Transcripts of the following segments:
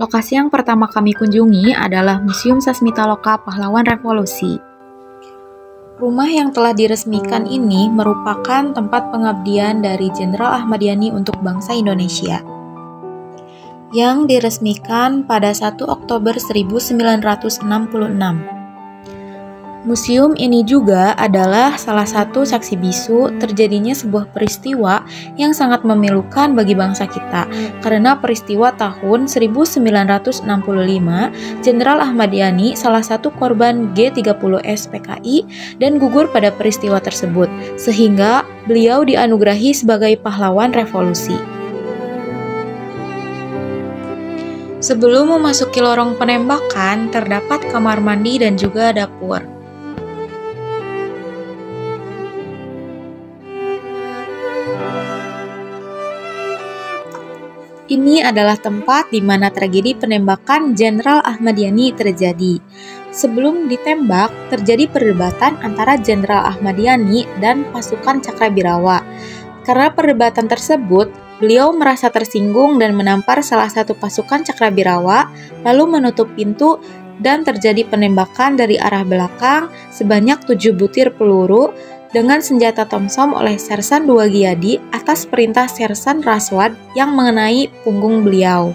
Lokasi yang pertama kami kunjungi adalah Museum Sasmitaloka Pahlawan Revolusi. Rumah yang telah diresmikan ini merupakan tempat pengabdian dari Jenderal Ahmad Yani untuk bangsa Indonesia, yang diresmikan pada 1 Oktober 1966. Museum ini juga adalah salah satu saksi bisu terjadinya sebuah peristiwa yang sangat memilukan bagi bangsa kita. Karena peristiwa tahun 1965, Jenderal Ahmad Yani salah satu korban G30S PKI dan gugur pada peristiwa tersebut, sehingga beliau dianugerahi sebagai pahlawan revolusi. Sebelum memasuki lorong penembakan, terdapat kamar mandi dan juga dapur. Ini adalah tempat di mana tragedi penembakan Jenderal Ahmad Yani terjadi. Sebelum ditembak, terjadi perdebatan antara Jenderal Ahmad Yani dan pasukan Cakrawirawa. Karena perdebatan tersebut, beliau merasa tersinggung dan menampar salah satu pasukan Cakrawirawa, lalu menutup pintu dan terjadi penembakan dari arah belakang sebanyak 7 butir peluru dengan senjata Thompson oleh Sersan Duwagiyadi atas perintah Sersan Raswad yang mengenai punggung beliau.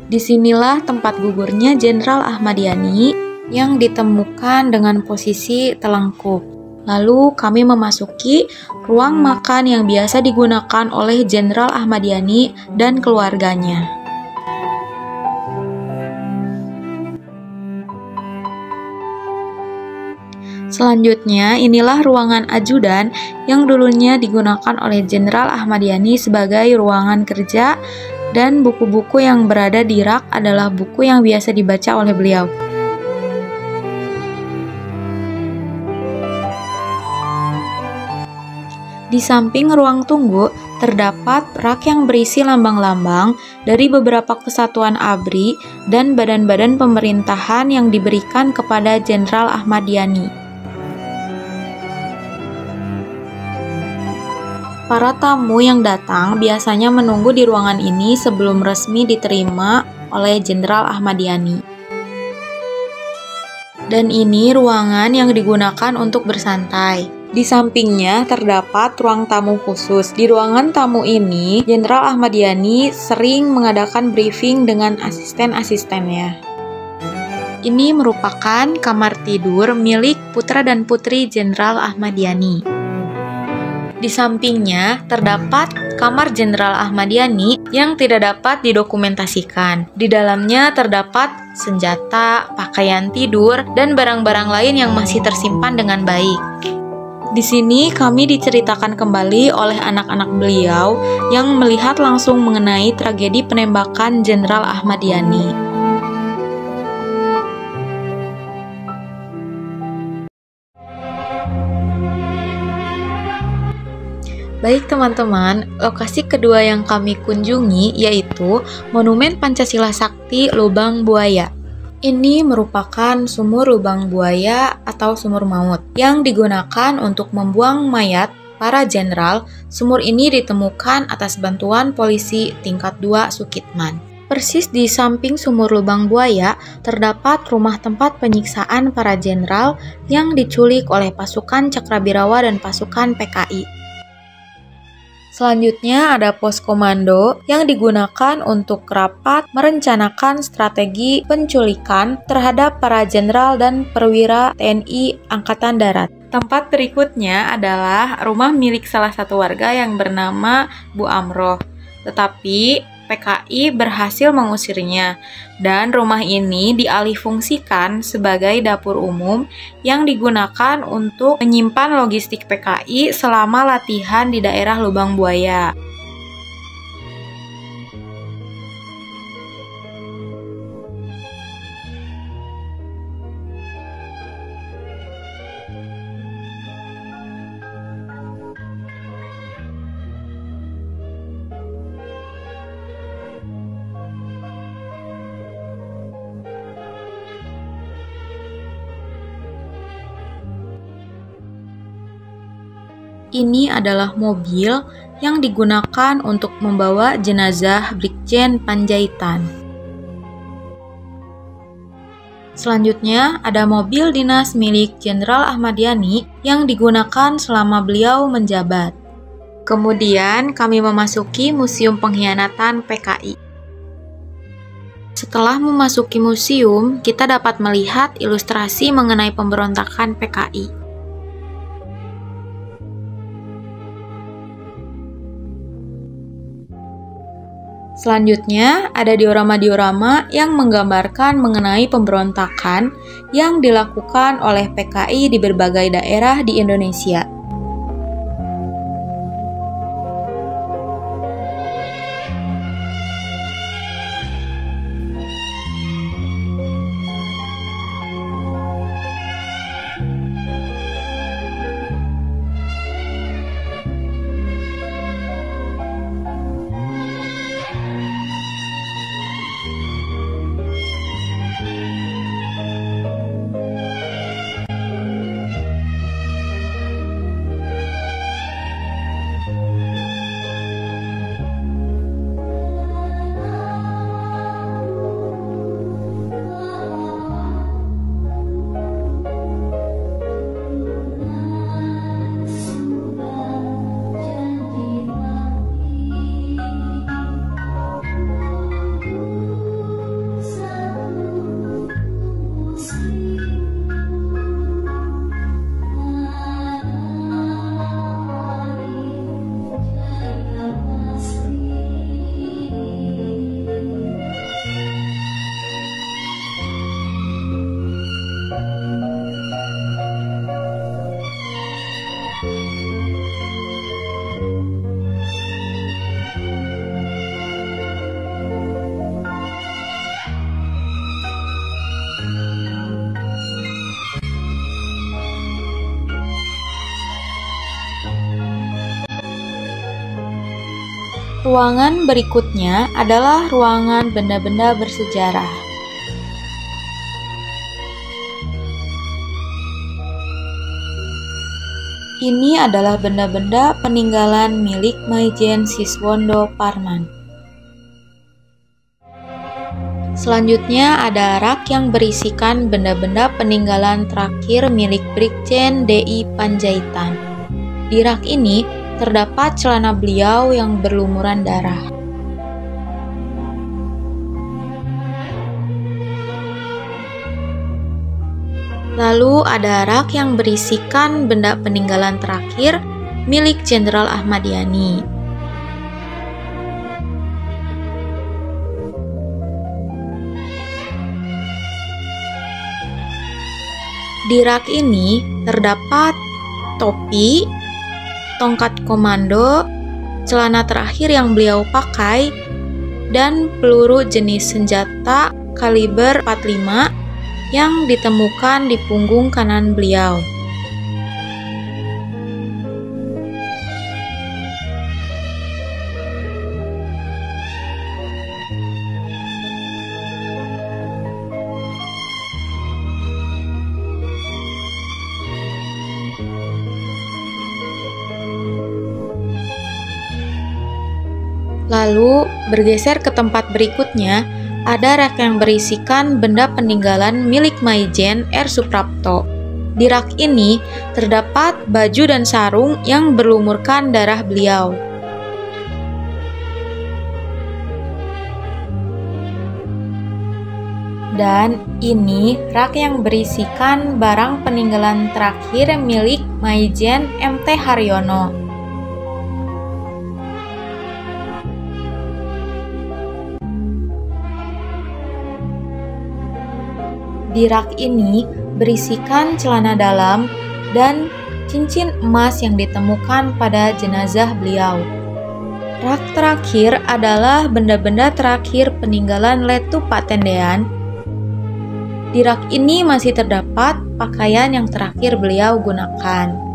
Disinilah tempat gugurnya Jenderal Ahmad Yani yang ditemukan dengan posisi telungkup. Lalu kami memasuki ruang makan yang biasa digunakan oleh Jenderal Ahmad Yani dan keluarganya. Selanjutnya, inilah ruangan ajudan yang dulunya digunakan oleh Jenderal Ahmad Yani sebagai ruangan kerja, dan buku-buku yang berada di rak adalah buku yang biasa dibaca oleh beliau. Di samping ruang tunggu, terdapat rak yang berisi lambang-lambang dari beberapa kesatuan ABRI dan badan-badan pemerintahan yang diberikan kepada Jenderal Ahmad Yani. Para tamu yang datang biasanya menunggu di ruangan ini sebelum resmi diterima oleh Jenderal Ahmad Yani. Dan ini ruangan yang digunakan untuk bersantai. Di sampingnya terdapat ruang tamu khusus. Di ruangan tamu ini, Jenderal Ahmad Yani sering mengadakan briefing dengan asisten-asistennya. Ini merupakan kamar tidur milik putra dan putri Jenderal Ahmad Yani. Di sampingnya terdapat kamar Jenderal Ahmad Yani yang tidak dapat didokumentasikan. Di dalamnya terdapat senjata, pakaian tidur, dan barang-barang lain yang masih tersimpan dengan baik. Di sini kami diceritakan kembali oleh anak-anak beliau yang melihat langsung mengenai tragedi penembakan Jenderal Ahmad Yani. Baik teman-teman, lokasi kedua yang kami kunjungi yaitu Monumen Pancasila Sakti Lubang Buaya. Ini merupakan sumur lubang buaya atau sumur maut yang digunakan untuk membuang mayat para jenderal. Sumur ini ditemukan atas bantuan polisi tingkat 2 Sukitman. Persis di samping sumur lubang buaya terdapat rumah tempat penyiksaan para jenderal yang diculik oleh pasukan Cakrawirawa dan pasukan PKI. Selanjutnya ada pos komando yang digunakan untuk rapat merencanakan strategi penculikan terhadap para jenderal dan perwira TNI Angkatan Darat. Tempat berikutnya adalah rumah milik salah satu warga yang bernama Bu Amroh. Tetapi PKI berhasil mengusirnya, dan rumah ini dialihfungsikan sebagai dapur umum yang digunakan untuk menyimpan logistik PKI selama latihan di daerah Lubang Buaya. Ini adalah mobil yang digunakan untuk membawa jenazah Brigjen Panjaitan. Selanjutnya, ada mobil dinas milik Jenderal Ahmad Yani yang digunakan selama beliau menjabat. Kemudian, kami memasuki Museum Pengkhianatan PKI. Setelah memasuki museum, kita dapat melihat ilustrasi mengenai pemberontakan PKI. Selanjutnya, ada diorama-diorama yang menggambarkan mengenai pemberontakan yang dilakukan oleh PKI di berbagai daerah di Indonesia. Ruangan berikutnya adalah ruangan benda-benda bersejarah. Ini adalah benda-benda peninggalan milik Maijen Siswondo Parman. Selanjutnya ada rak yang berisikan benda-benda peninggalan terakhir milik Brigjen DI Panjaitan. Di rak ini terdapat celana beliau yang berlumuran darah. Lalu ada rak yang berisikan benda peninggalan terakhir milik Jenderal Ahmad Yani. Di rak ini terdapat topi, tongkat komando, celana terakhir yang beliau pakai, dan peluru jenis senjata kaliber 45 yang ditemukan di punggung kanan beliau. Lalu, bergeser ke tempat berikutnya, ada rak yang berisikan benda peninggalan milik Maijen R. Suprapto. Di rak ini, terdapat baju dan sarung yang berlumurkan darah beliau. Dan ini rak yang berisikan barang peninggalan terakhir milik Maijen MT Haryono. Di rak ini berisikan celana dalam dan cincin emas yang ditemukan pada jenazah beliau. Rak terakhir adalah benda-benda terakhir peninggalan Letu Patendean. Di rak ini masih terdapat pakaian yang terakhir beliau gunakan.